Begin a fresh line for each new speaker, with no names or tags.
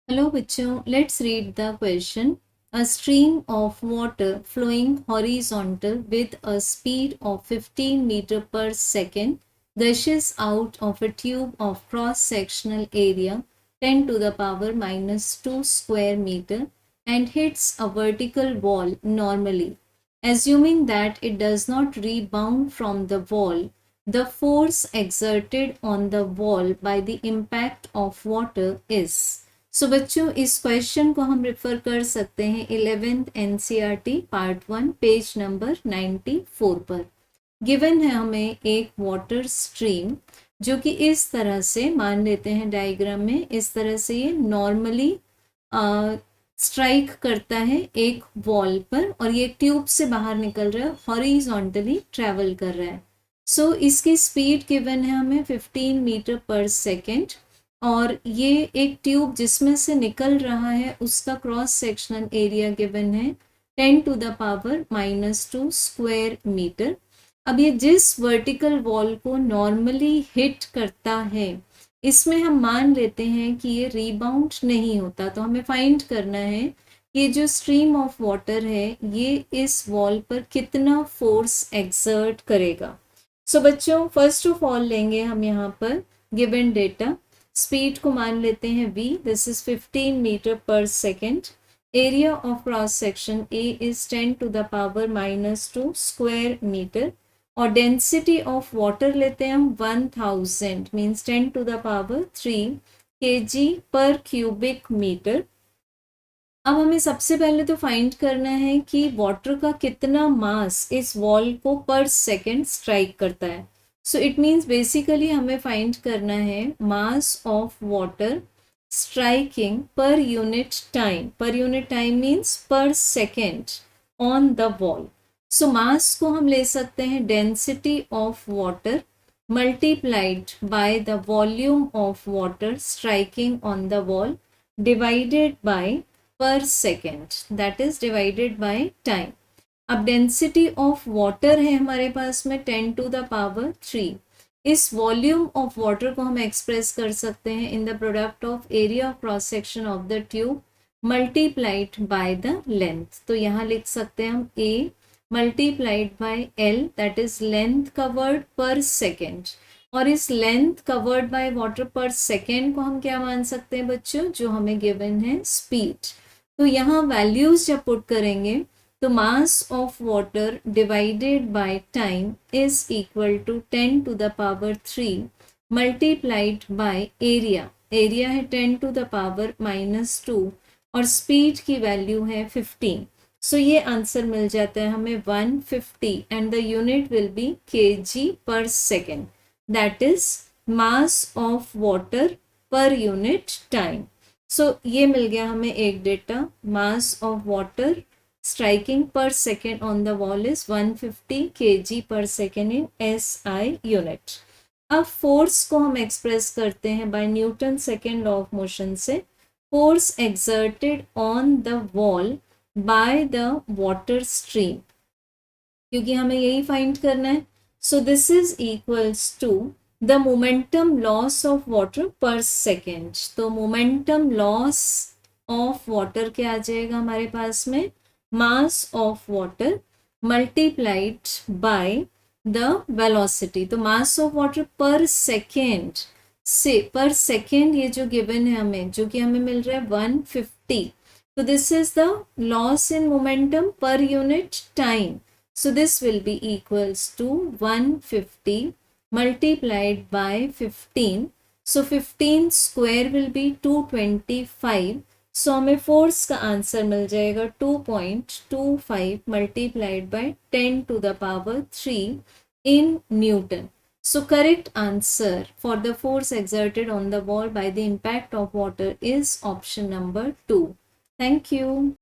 Hello, bachcho. Let's read the question. A stream of water flowing horizontal with a speed of 15 meter per second gushes out of a tube of cross-sectional area 10 to the power minus 2 square meter and hits a vertical wall normally. Assuming that it does not rebound from the wall, the force exerted on the wall by the impact of water is. सो बच्चों इस question को हम refer कर सकते हैं 11th NCERT part 1 page number 94 पर। Given है हमें एक वाटर स्ट्रीम जो कि इस तरह से मान लेते हैं डायग्राम में, इस तरह से ये नॉर्मली स्ट्राइक करता है एक वॉल पर और ये ट्यूब से बाहर निकल रहा है, हॉरिजॉन्टली ट्रेवल कर रहा है। सो इसकी स्पीड गिवन है हमें 15 मीटर पर सेकेंड और ये एक ट्यूब जिसमें से निकल रहा है उसका क्रॉस सेक्शनल एरिया गिवन है 10 to the power minus 2 square metre. अब ये जिस वर्टिकल वॉल को नॉर्मली हिट करता है इसमें हम मान लेते हैं कि ये रीबाउंड नहीं होता, तो हमें फाइंड करना है ये जो स्ट्रीम ऑफ वाटर है ये इस वॉल पर कितना फोर्स एक्सर्ट करेगा। सो बच्चों फर्स्ट ऑफ ऑल लेंगे हम यहाँ पर गिवन डेटा, स्पीड को मान लेते हैं v, this is 15 metre per second, area of cross section a is 10 to the power minus 2 square metre और डेंसिटी ऑफ वाटर लेते हैं हम 1000 means 10 to the power 3 kg per cubic metre. अब हमें सबसे पहले तो फाइंड करना है कि वाटर का कितना मास इस वॉल को पर सेकेंड स्ट्राइक करता है। सो इट मीन्स बेसिकली हमें फाइंड करना है मास ऑफ वाटर स्ट्राइकिंग पर यूनिट टाइम, पर यूनिट टाइम मीन्स पर सेकेंड ऑन द वॉल। सो मास को हम ले सकते हैं density of water multiplied by the volume of water striking on the wall divided by per second, that is divided by time। अब density of water है हमारे पास में 10 टू द पावर 3। इस वॉल्यूम ऑफ वाटर को हम express कर सकते हैं in the product of area of cross section of the tube multiplied by the length. तो यहाँ लिख सकते हैं हम A multiplied by L, that is length covered पर सेकेंड। और इस length covered by water per second को हम क्या मान सकते हैं बच्चों, जो हमें गिवन है स्पीड। तो यहाँ वैल्यूज जब पुट करेंगे तो mass of water divided by time is equal to 10 to the power 3 multiplied by area, area है 10 टू द पावर माइनस 2 और स्पीड की वैल्यू है 15। सो ये आंसर मिल जाता है हमें 150 and the unit will be kg per second, that is mass of water per unit time. So ये मिल गया हमें एक data, mass of water striking per second on the wall is 150 kg per second in SI unit। अब force को हम express करते हैं by Newton second law of motion से, force exerted on the wall by the water stream, क्योंकि हमें यही find करना है। So this is equals to the momentum loss of water per second. तो मोमेंटम लॉस ऑफ वाटर क्या आ जाएगा हमारे पास में, mass of water multiplied by the velocity। तो mass of water per second से, पर सेकेंड ये जो गिवन है हमें, जो कि हमें मिल रहा है 150, तो this is the loss in momentum per unit time. So this will be equals to 150 multiplied by 15। So 15 square will be 225। So हमें फोर्स का आंसर मिल जाएगा 2.25 multiplied by 10 to the power 3 in newton. So correct answer for the force exerted on the wall by the impact of water is option number 2। Thank you.